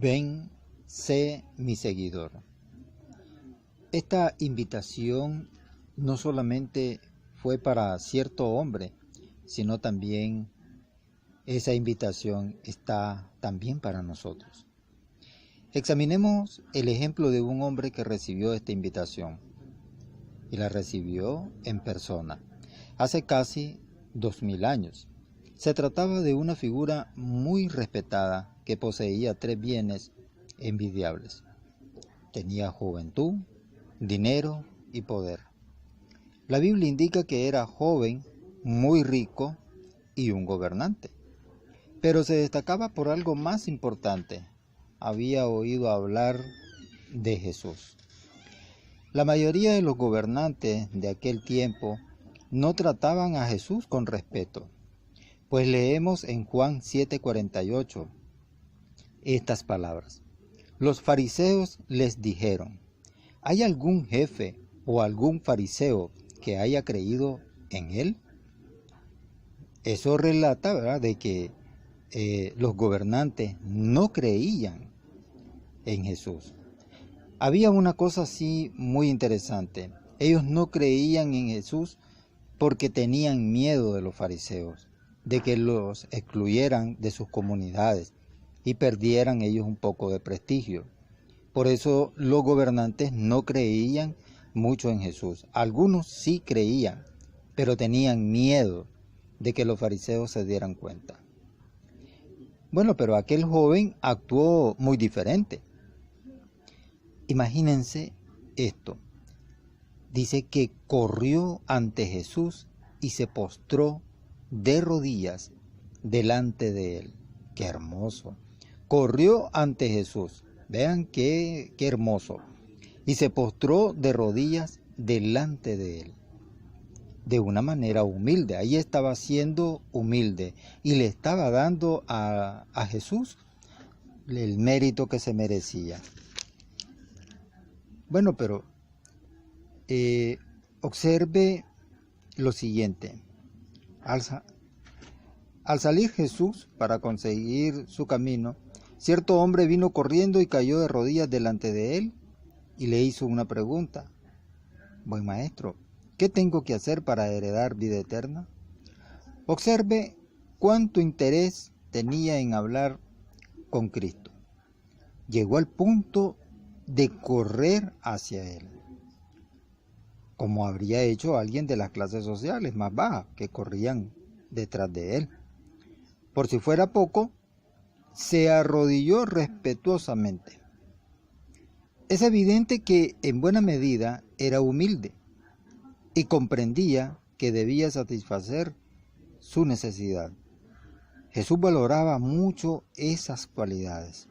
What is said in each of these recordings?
Ven, sé mi seguidor. Esta invitación no solamente fue para cierto hombre, sino también esa invitación está también para nosotros. Examinemos el ejemplo de un hombre que recibió esta invitación y la recibió en persona, hace casi 2000 años. Se trataba de una figura muy respetada que poseía 3 bienes envidiables. Tenía juventud, dinero y poder. La Biblia indica que era joven, muy rico y un gobernante. Pero se destacaba por algo más importante. Había oído hablar de Jesús. La mayoría de los gobernantes de aquel tiempo no trataban a Jesús con respeto, pues leemos en Juan 7:48 estas palabras. Los fariseos les dijeron: ¿hay algún jefe o algún fariseo que haya creído en él? Eso relata, ¿verdad?, de que los gobernantes no creían en Jesús. Había una cosa así muy interesante. Ellos no creían en Jesús porque tenían miedo de los fariseos, de que los excluyeran de sus comunidades y perdieran ellos un poco de prestigio. Por eso los gobernantes no creían mucho en Jesús. Algunos sí creían, pero tenían miedo de que los fariseos se dieran cuenta. Bueno, pero aquel joven actuó muy diferente. Imagínense esto. Dice que corrió ante Jesús y se postró de rodillas delante de él. ¡Qué hermoso! Corrió ante Jesús. Vean qué hermoso. Y se postró de rodillas delante de él. De una manera humilde. Ahí estaba siendo humilde y le estaba dando a Jesús el mérito que se merecía. Bueno, pero observe lo siguiente. Al salir Jesús para conseguir su camino, cierto hombre vino corriendo y cayó de rodillas delante de él y le hizo una pregunta. Buen maestro, ¿qué tengo que hacer para heredar vida eterna? Observe cuánto interés tenía en hablar con Cristo. Llegó al punto de correr hacia él, como habría hecho alguien de las clases sociales más bajas que corrían detrás de él. Por si fuera poco, se arrodilló respetuosamente. Es evidente que en buena medida era humilde y comprendía que debía satisfacer su necesidad. Jesús valoraba mucho esas cualidades.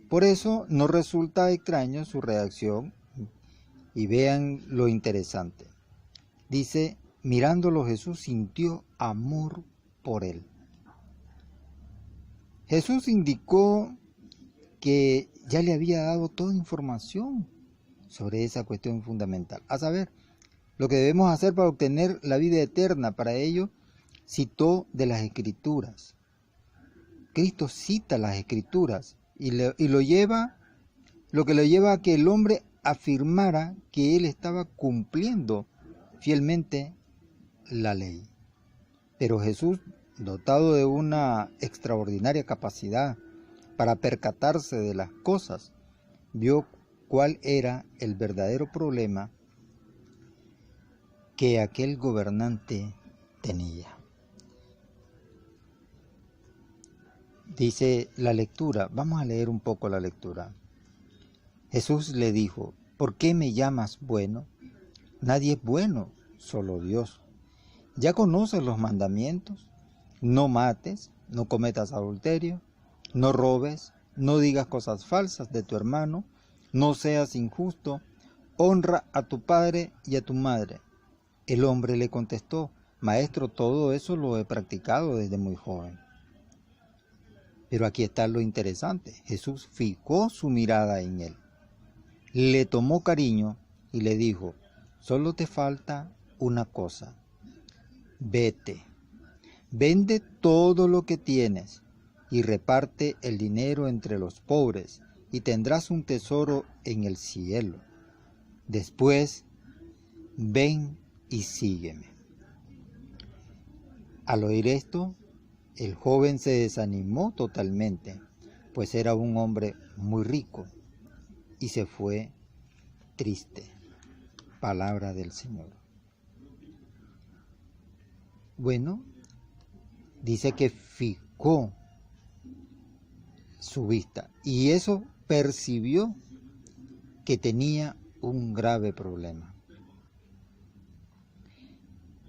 Por eso no resulta extraño su reacción, y vean lo interesante. Dice, mirándolo Jesús sintió amor por él. Jesús indicó que ya le había dado toda información sobre esa cuestión fundamental, a saber, lo que debemos hacer para obtener la vida eterna. Para ello, citó de las Escrituras. Cristo cita las Escrituras y lo que lo lleva a que el hombre afirmara que él estaba cumpliendo fielmente la ley. Pero Jesús, dotado de una extraordinaria capacidad para percatarse de las cosas, vio cuál era el verdadero problema que aquel gobernante tenía. Dice la lectura, vamos a leer un poco la lectura. Jesús le dijo, ¿por qué me llamas bueno? Nadie es bueno, solo Dios. ¿Ya conoces los mandamientos? No mates, no cometas adulterio, no robes, no digas cosas falsas de tu hermano, no seas injusto, honra a tu padre y a tu madre. El hombre le contestó, Maestro, todo eso lo he practicado desde muy joven. Pero aquí está lo interesante. Jesús fijó su mirada en él. Le tomó cariño y le dijo, solo te falta una cosa. Vete, vende todo lo que tienes, y reparte el dinero entre los pobres, y tendrás un tesoro en el cielo. Después, ven y sígueme. Al oír esto, el joven se desanimó totalmente, pues era un hombre muy rico, y se fue triste. Palabra del Señor. Bueno, dice que fijó su vista, y eso percibió que tenía un grave problema.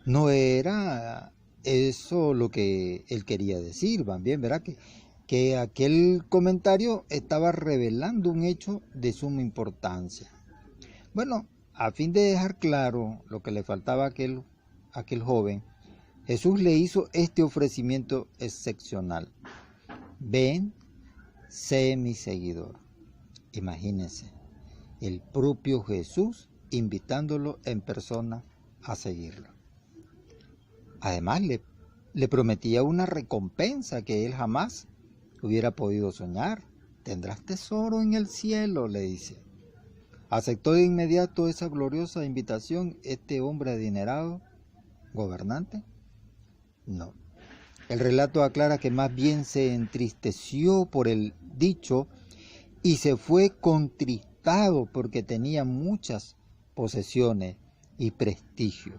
No era eso lo que él quería decir, también verá que aquel comentario estaba revelando un hecho de suma importancia. Bueno, a fin de dejar claro lo que le faltaba a aquel joven, Jesús le hizo este ofrecimiento excepcional. Ven, sé mi seguidor. Imagínense, el propio Jesús invitándolo en persona a seguirlo. Además, le prometía una recompensa que él jamás hubiera podido soñar. Tendrás tesoro en el cielo, le dice. ¿Aceptó de inmediato esa gloriosa invitación este hombre adinerado, gobernante? No. El relato aclara que más bien se entristeció por el dicho y se fue contristado porque tenía muchas posesiones y prestigio.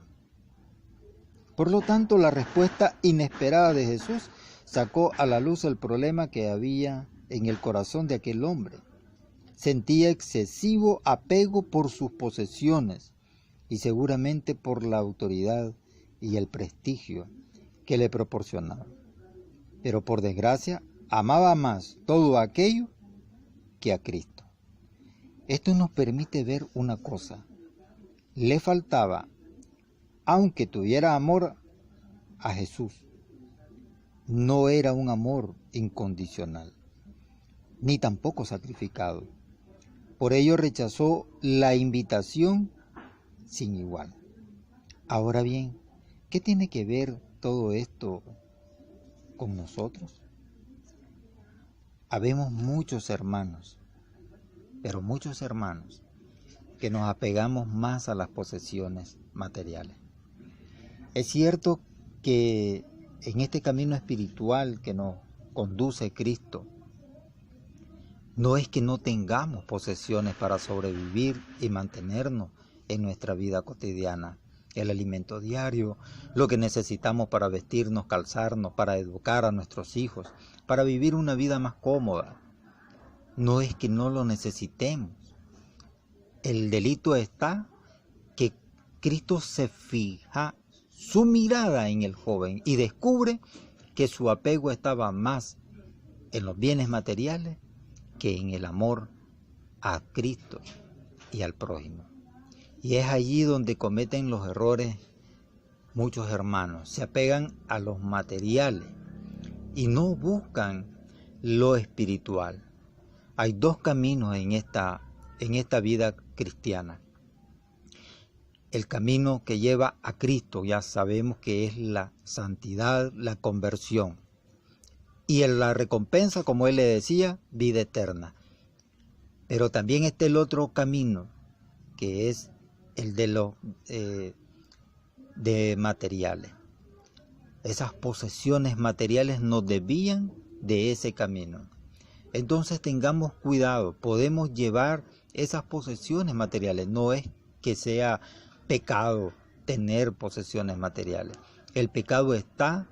Por lo tanto, la respuesta inesperada de Jesús sacó a la luz el problema que había en el corazón de aquel hombre. Sentía excesivo apego por sus posesiones y seguramente por la autoridad y el prestigio que le proporcionaba. Pero por desgracia, amaba más todo aquello que a Cristo. Esto nos permite ver una cosa. Le faltaba, aunque tuviera amor a Jesús, no era un amor incondicional, ni tampoco sacrificado. Por ello rechazó la invitación sin igual. Ahora bien, ¿qué tiene que ver todo esto con nosotros? Habemos muchos hermanos, pero muchos hermanos, que nos apegamos más a las posesiones materiales. Es cierto que en este camino espiritual que nos conduce Cristo, no es que no tengamos posesiones para sobrevivir y mantenernos en nuestra vida cotidiana, el alimento diario, lo que necesitamos para vestirnos, calzarnos, para educar a nuestros hijos, para vivir una vida más cómoda. No es que no lo necesitemos. El delito está que Cristo se fija su mirada en el joven y descubre que su apego estaba más en los bienes materiales que en el amor a Cristo y al prójimo. Y es allí donde cometen los errores muchos hermanos. Se apegan a los materiales y no buscan lo espiritual. Hay dos caminos en esta vida cristiana. El camino que lleva a Cristo, ya sabemos que es la santidad, la conversión. Y en la recompensa, como él le decía, vida eterna. Pero también está el otro camino, que es el de materiales. Esas posesiones materiales nos desvían de ese camino. Entonces tengamos cuidado, podemos llevar esas posesiones materiales. No es que sea pecado tener posesiones materiales. El pecado está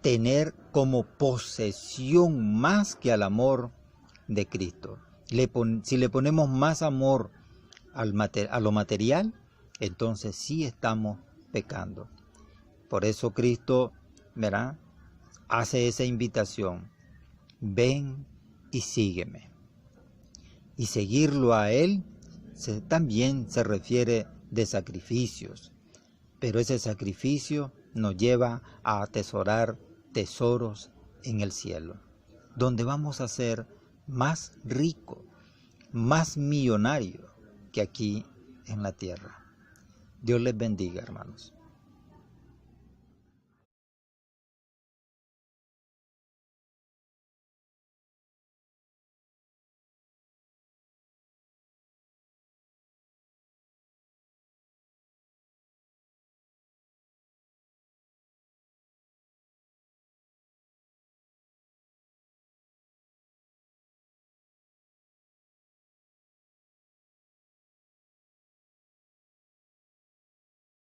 tener como posesión más que al amor de Cristo. Si le ponemos más amor a lo material, entonces sí estamos pecando. Por eso Cristo, ¿verdad?, hace esa invitación. Ven y sígueme. Y seguirlo a Él también se refiere de sacrificios. Pero ese sacrificio nos lleva a atesorar tesoros en el cielo, donde vamos a ser más ricos, más millonarios que aquí en la tierra. Dios les bendiga, hermanos.